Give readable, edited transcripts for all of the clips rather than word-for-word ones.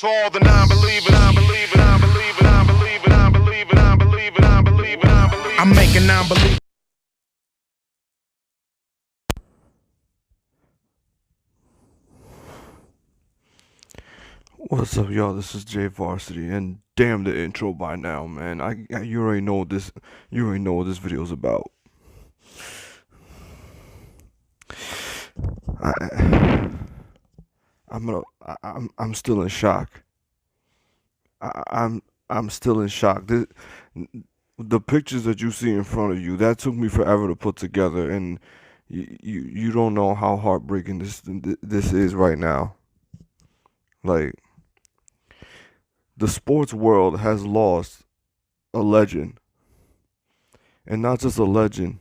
To all the non-believers, non-believers, non-believers, non-believers, non-believers, non-believers, non-believers, non-believers. I'm making non-believers. What's up, y'all? This is J Varsity, and damn the intro by now, man. You already know what this. You already know what this video's about. I, I'm still in shock. I, I'm, I'm still in shock. The pictures that you see in front of you, that took me forever to put together, and you don't know how heartbreaking this is right now. Like, the sports world has lost a legend, and not just a legend,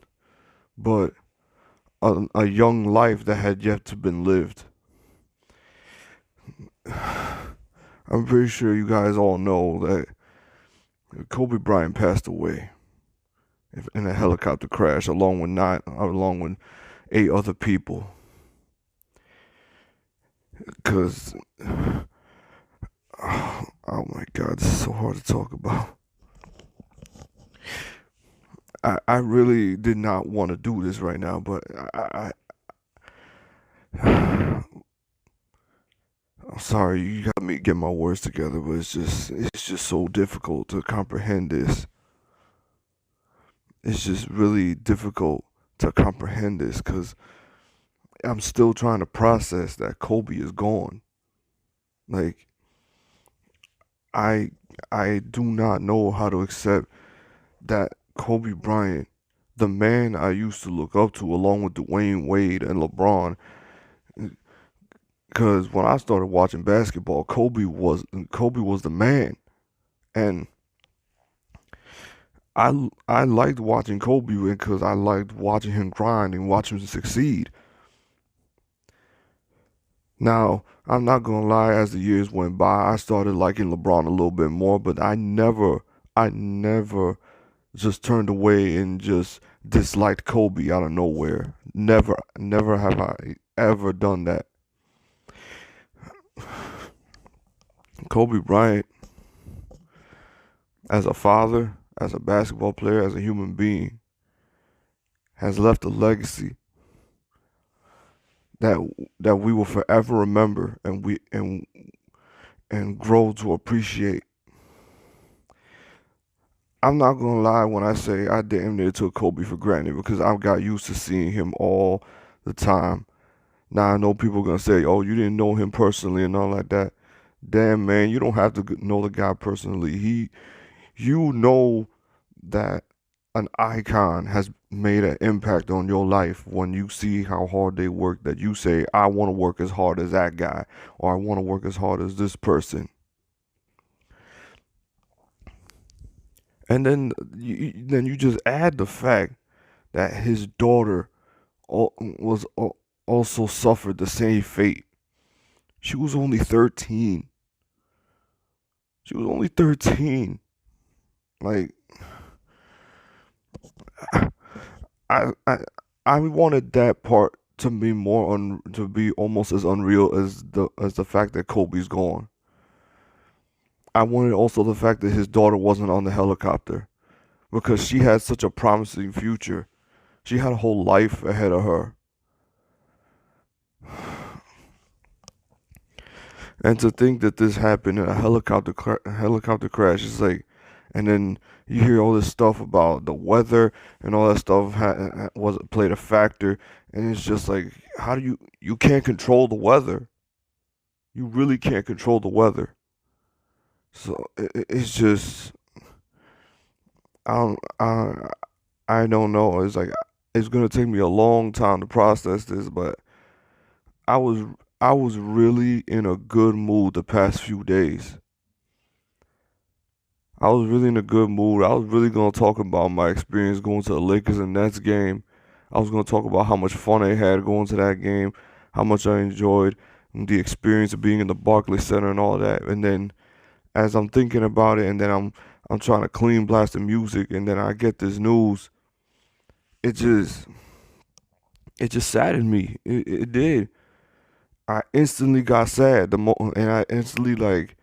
but a young life that had yet to been lived. I'm pretty sure you guys all know that Kobe Bryant passed away in a helicopter crash, along with 8 other people. Cause, oh my God, this is so hard to talk about. I really did not want to do this right now, but I'm sorry, you got me get my words together, but it's just so difficult to comprehend this. It's just really difficult to comprehend this because I'm still trying to process that Kobe is gone. Like, I I do not know how to accept that Kobe Bryant, the man I used to look up to along with Dwayne Wade and LeBron, because when I started watching basketball, Kobe was the man, and I liked watching Kobe because I liked watching him grind and watch him succeed. Now, I'm not gonna lie, as the years went by, I started liking LeBron a little bit more, but I never just turned away and just disliked Kobe out of nowhere. Never have I ever done that. Kobe Bryant, as a father, as a basketball player, as a human being, has left a legacy that that we will forever remember and grow to appreciate. I'm not gonna lie when I say I damn near took Kobe for granted because I got used to seeing him all the time. Now I know people are gonna say, "Oh, you didn't know him personally and all like that." Damn, man, you don't have to know the guy personally. You know that an icon has made an impact on your life when you see how hard they work. That you say, "I want to work as hard as that guy," or "I want to work as hard as this person." And then you just add the fact that his daughter also suffered the same fate. She was only 13. She was only 13. Like, I I I wanted that part to be to be almost as unreal as the fact that Kobe's gone. I wanted also the fact that his daughter wasn't on the helicopter because she had such a promising future. She had a whole life ahead of her. And to think that this happened in a helicopter crash is like, and then you hear all this stuff about the weather and all that stuff was played a factor, and it's just like, how do you can't control the weather? You really can't control the weather. So it's just I don't I don't know. It's like it's gonna take me a long time to process this, but I was I was really in a good mood the past few days. I was really in a good mood. I was really gonna talk about my experience going to the Lakers and Nets game. I was gonna talk about how much fun I had going to that game, how much I enjoyed the experience of being in the Barclays Center and all that. And then as I'm thinking about it, and then I'm trying to clean blast the music, and then I get this news. It just it just saddened me. It did. I instantly got sad and I instantly like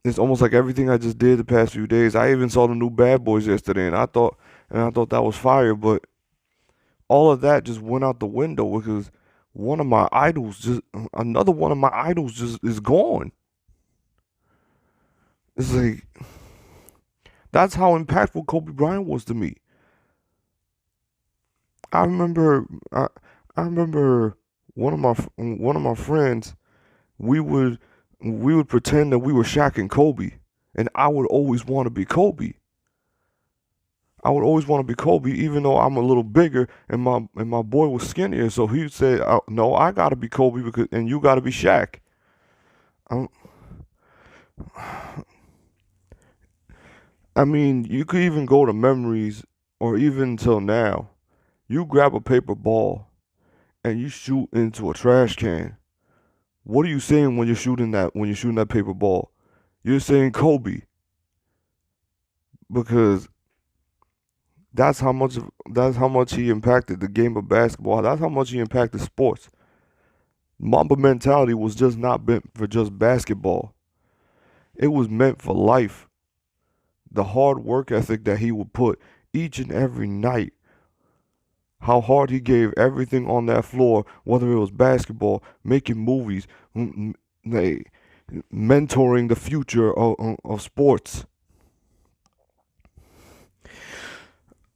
it's almost like everything I just did the past few days. I even saw the new Bad Boys yesterday, and I thought that was fire, but all of that just went out the window because one of my idols just another one of my idols just is gone. It's like that's how impactful Kobe Bryant was to me. I remember I remember one of my friends, we would pretend that we were Shaq and Kobe, and I would always want to be Kobe. I would always want to be Kobe, even though I'm a little bigger and my boy was skinnier. So he would say, "No, I gotta be Kobe because and you gotta be Shaq." Um, I mean, you could even go to memories, or even till now. You grab a paper ball and you shoot into a trash can. What are you saying when you're shooting that? When you're shooting that paper ball, you're saying Kobe because that's how much he impacted the game of basketball. That's how much he impacted sports. Mamba mentality was just not meant for just basketball. It was meant for life. The hard work ethic that he would put each and every night. How hard he gave everything on that floor, whether it was basketball, making movies, like, mentoring the future of sports.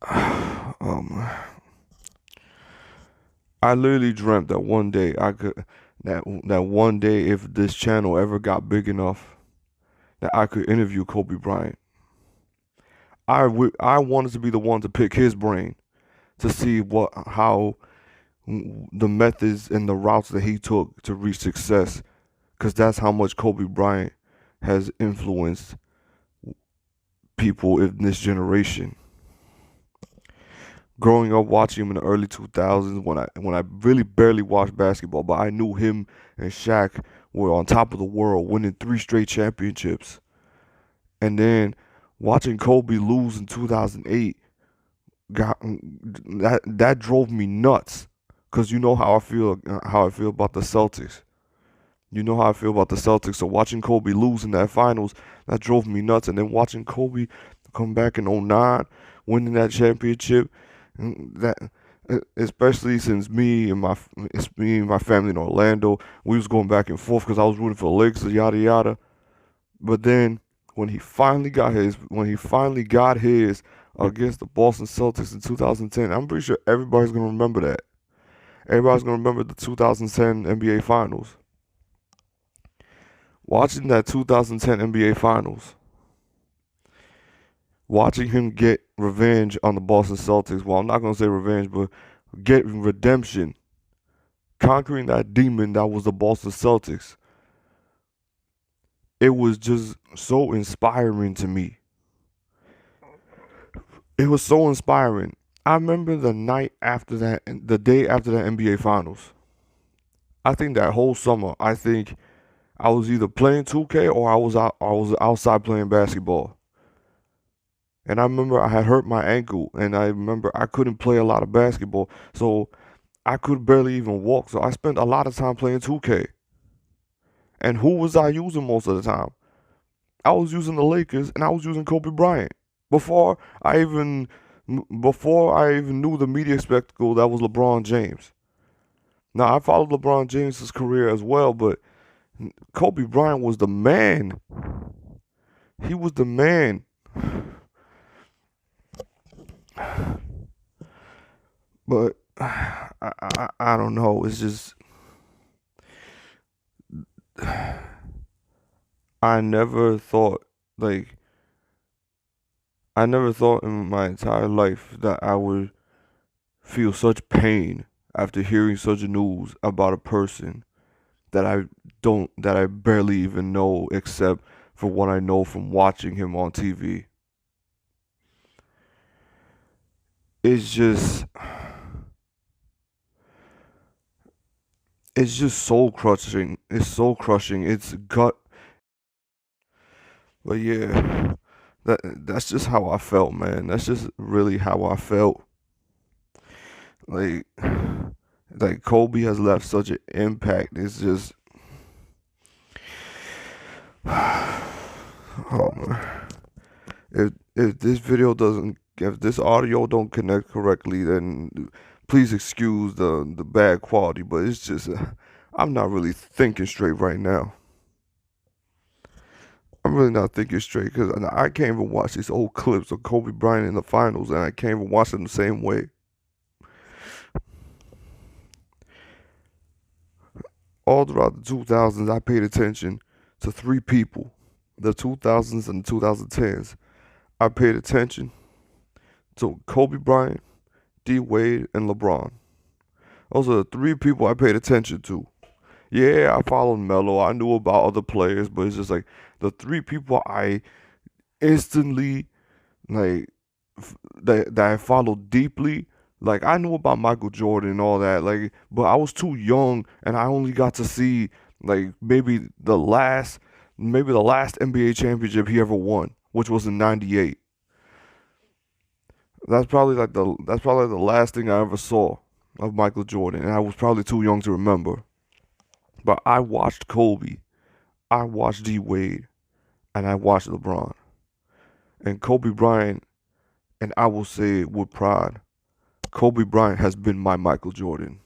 Um, I literally dreamt that one day I could that one day if this channel ever got big enough that I could interview Kobe Bryant. I wanted to be the one to pick his brain to see how the methods and the routes that he took to reach success, because that's how much Kobe Bryant has influenced people in this generation. Growing up watching him in the early 2000s, when I really barely watched basketball, but I knew him and Shaq were on top of the world, winning 3 straight championships, and then watching Kobe lose in 2008 got that drove me nuts. Cause you know how I feel about the Celtics. You know how I feel about the Celtics. So watching Kobe lose in that finals, that drove me nuts. And then watching Kobe come back in '09, winning that championship, that especially since me and my family in Orlando, we was going back and forth because I was rooting for the Lakers, yada yada. But then when he finally got his against the Boston Celtics in 2010, I'm pretty sure everybody's gonna remember that. Everybody's gonna remember the 2010 NBA Finals. Watching that 2010 NBA Finals, watching him get revenge on the Boston Celtics. Well, I'm not gonna say revenge, but get redemption, conquering that demon that was the Boston Celtics. It was just so inspiring to me. It was so inspiring. I remember the night after that, the day after that NBA Finals. I think that whole summer, I was either playing 2K or I was outside playing basketball. And I remember I had hurt my ankle, and I remember I couldn't play a lot of basketball, so I could barely even walk. So I spent a lot of time playing 2K. And who was I using most of the time? I was using the Lakers, and I was using Kobe Bryant before I even knew the media spectacle that was LeBron James. Now I followed LeBron James's career as well, but Kobe Bryant was the man. He was the man. But I don't know. It's just I never thought like I never thought in my entire life that I would feel such pain after hearing such news about a person that I barely even know except for what I know from watching him on TV. It's just it's just soul crushing. It's soul crushing. It's gut. But yeah, that's just how I felt, man. That's just really how I felt. Like like Kobe has left such an impact. It's just Oh man. If this audio don't connect correctly, then please excuse the bad quality. But it's just I'm not really thinking straight right now. I'm really not thinking straight because I can't even watch these old clips of Kobe Bryant in the finals, and I can't even watch them the same way. All throughout the 2000s, I paid attention to three people. The 2000s and 2010s, I paid attention to Kobe Bryant, D Wade, and LeBron. Those are the three people I paid attention to. Yeah, I followed Melo. I knew about other players, but it's just like the three people I instantly like that I followed deeply. Like I knew about Michael Jordan and all that, like, but I was too young, and I only got to see like maybe the last NBA championship he ever won, which was in '98. That's probably the last thing I ever saw of Michael Jordan, and I was probably too young to remember. But I watched Kobe, I watched D Wade, and I watched LeBron. And Kobe Bryant, and I will say it with pride, Kobe Bryant has been my Michael Jordan.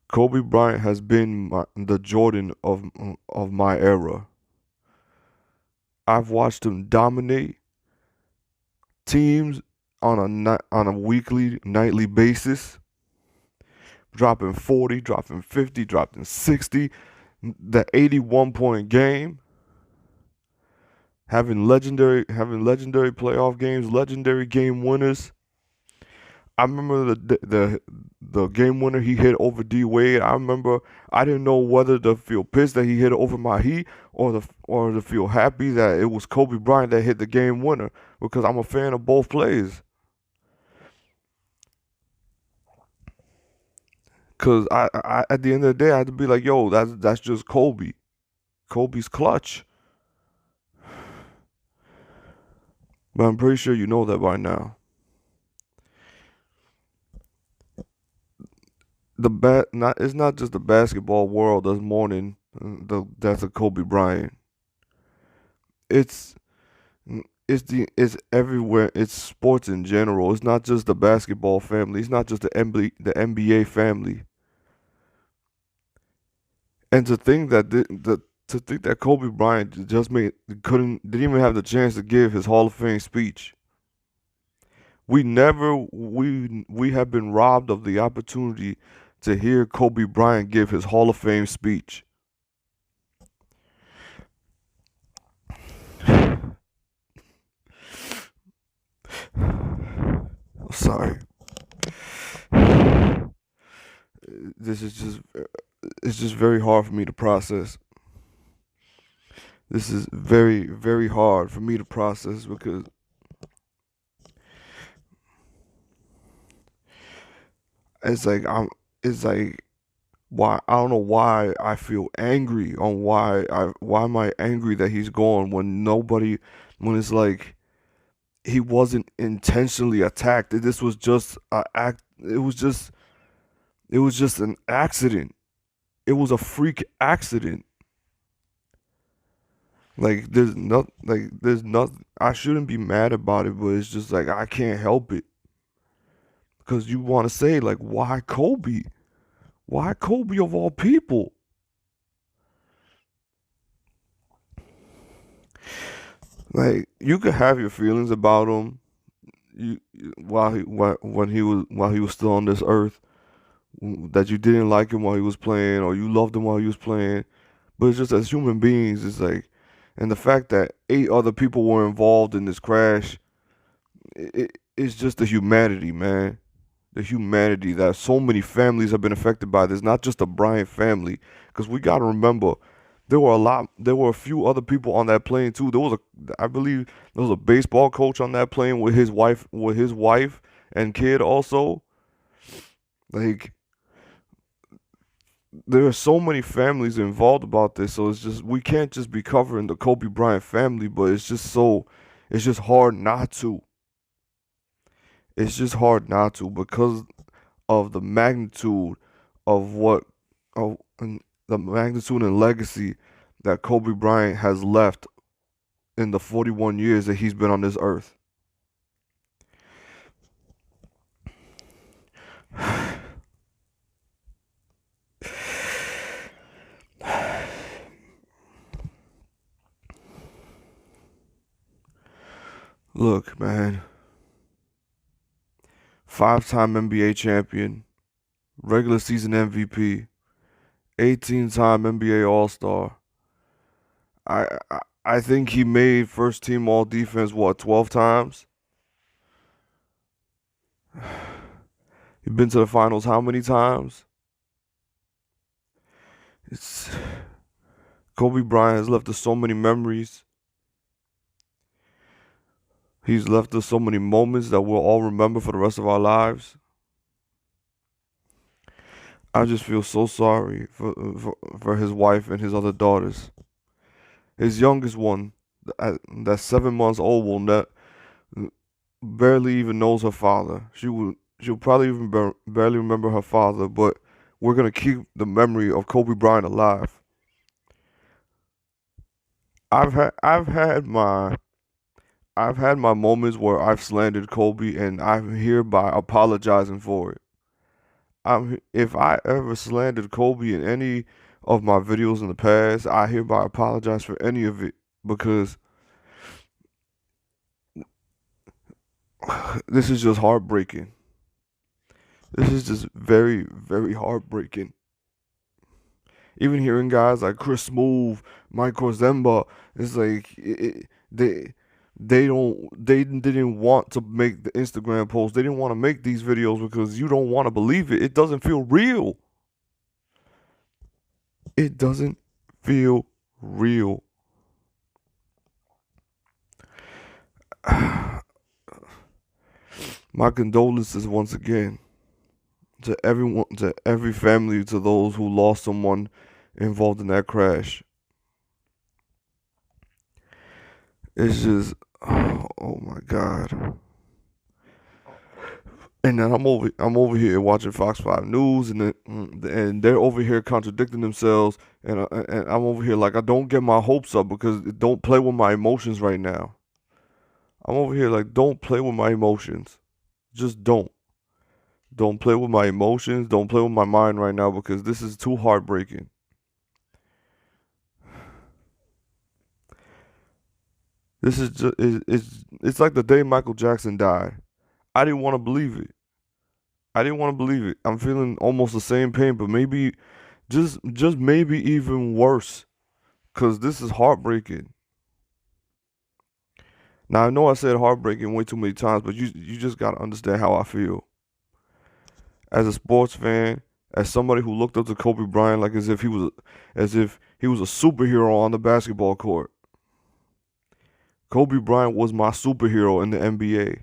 Kobe Bryant has been the Jordan of my era. I've watched him dominate teams on a weekly, nightly basis, dropping 40, dropping 50, dropping 60, the 81 point game, having legendary playoff games, legendary game winners. I remember the game winner he hit over D Wade. I remember I didn't know whether to feel pissed that he hit it over my heat or to feel happy that it was Kobe Bryant that hit the game winner because I'm a fan of both players. Cause I at the end of the day I had to be like, yo, that's just Kobe. Kobe's clutch. But I'm pretty sure you know that by now. It's not just the basketball world that's mourning the death of Kobe Bryant. It's it's everywhere. It's sports in general. It's not just the basketball family. It's not just the NBA family. And to think that Kobe Bryant just made couldn't didn't even have the chance to give his Hall of Fame speech. We have been robbed of the opportunity to hear Kobe Bryant give his Hall of Fame speech. Sorry. This is just it's just very hard for me to process. This is very hard for me to process because it's like I'm it's like why I don't know why I feel angry on why am I angry that he's gone when it's like he wasn't intentionally attacked. This was just a act. It was just an accident. It was a freak accident. There's not I shouldn't be mad about it, but it's just like I can't help it because you want to say like why Kobe? Why Kobe of all people? Like you could have your feelings about him while he was still on this earth, that you didn't like him while he was playing or you loved him while he was playing. But it's just as human beings, it's like, and the fact that 8 other people were involved in this crash, it's just the humanity, man. The humanity that so many families have been affected by this, not just the Bryant family. Because we got to remember, there were a few other people on that plane too. I believe, there was a baseball coach on that plane with his wife and kid also. Like, there are so many families involved about this, so it's just we can't just be covering the Kobe Bryant family, but it's just hard not to. It's just hard not to because of the magnitude of what of and the magnitude and legacy that Kobe Bryant has left in the 41 years that he's been on this earth. Look, man. 5-time NBA champion, regular season MVP, 18-time NBA All-Star. I think he made first team All Defense 12 times. He's been to the finals how many times? It's Kobe Bryant has left us so many memories. He's left us so many moments that we'll all remember for the rest of our lives. I just feel so sorry for his wife and his other daughters. His youngest one, that's 7 months old, barely even knows her father. She'll probably even barely remember her father, but we're gonna keep the memory of Kobe Bryant alive. I've had my moments where I've slandered Kobe, and I'm hereby apologizing for it. If I ever slandered Kobe in any of my videos in the past, I hereby apologize for any of it, because this is just heartbreaking. This is just very, very heartbreaking. Even hearing guys like Chris Smooth, Mike Korzemba, it's like they didn't want to make the Instagram post. They didn't want to make these videos because you don't want to believe it. It doesn't feel real. It doesn't feel real. My condolences once again to everyone, to every family, to those who lost someone involved in that crash. It's just, oh my God. And then I'm over here watching Fox 5 News, and they're over here contradicting themselves, and I'm over here like, I don't get my hopes up, because don't play with my emotions right now. I'm over here like, don't play with my emotions. Just don't. Don't play with my emotions. Don't play with my mind right now, because this is too heartbreaking. This is just it's like the day Michael Jackson died. I didn't want to believe it. I didn't want to believe it. I'm feeling almost the same pain, but maybe just maybe even worse, cuz this is heartbreaking. Now I know I said heartbreaking way too many times, but you just got to understand how I feel. As a sports fan, as somebody who looked up to Kobe Bryant like as if he was a superhero on the basketball court. Kobe Bryant was my superhero in the NBA.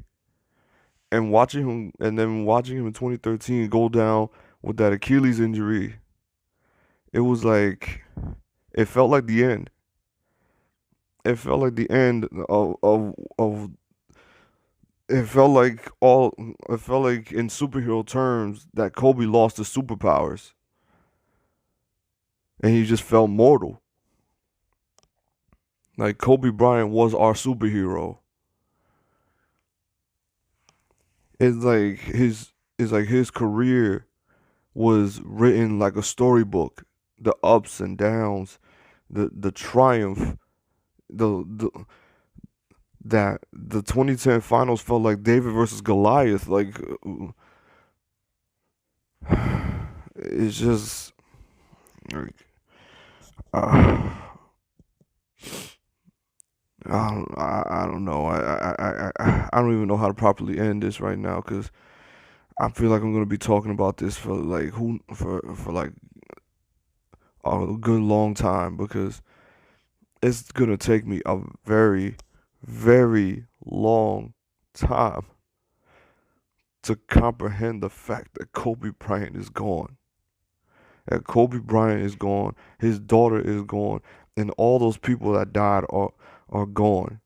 And watching him in 2013 go down with that Achilles injury, it was like, it felt like the end. It felt like the end of it felt like in superhero terms that Kobe lost his superpowers and he just felt mortal. Like Kobe Bryant was our superhero. It's like his career was written like a storybook. The ups and downs, the triumph, the that the 2010 finals felt like David versus Goliath. Like it's just like uh, I don't know. I don't even know how to properly end this right now, because I feel like I'm gonna be talking about this for like for like a good long time, because it's gonna take me a very, very long time to comprehend the fact that Kobe Bryant is gone. That Kobe Bryant is gone, his daughter is gone, and all those people that died are gone.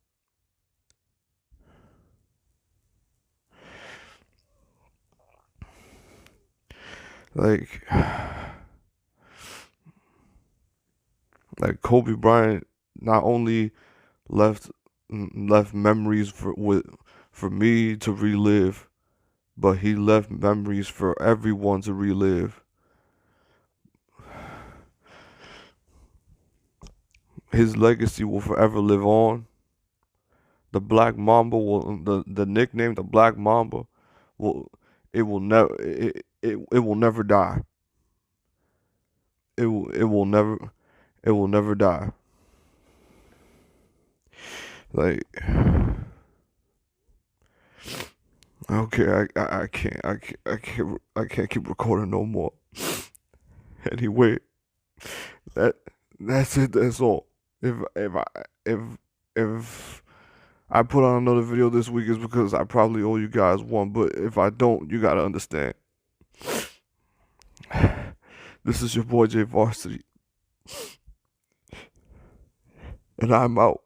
Like Like Kobe Bryant not only left left memories for me to relive, but he left memories for everyone to relive. His legacy will forever live on. The Black Mamba will the nickname the Black Mamba will it will never die. It will never die. Like okay, I can't keep recording no more. Anyway, that that's it. That's all. If if I put on another video this week is because I probably owe you guys one. But if I don't, you gotta understand. This is your boy J Varsity, and I'm out.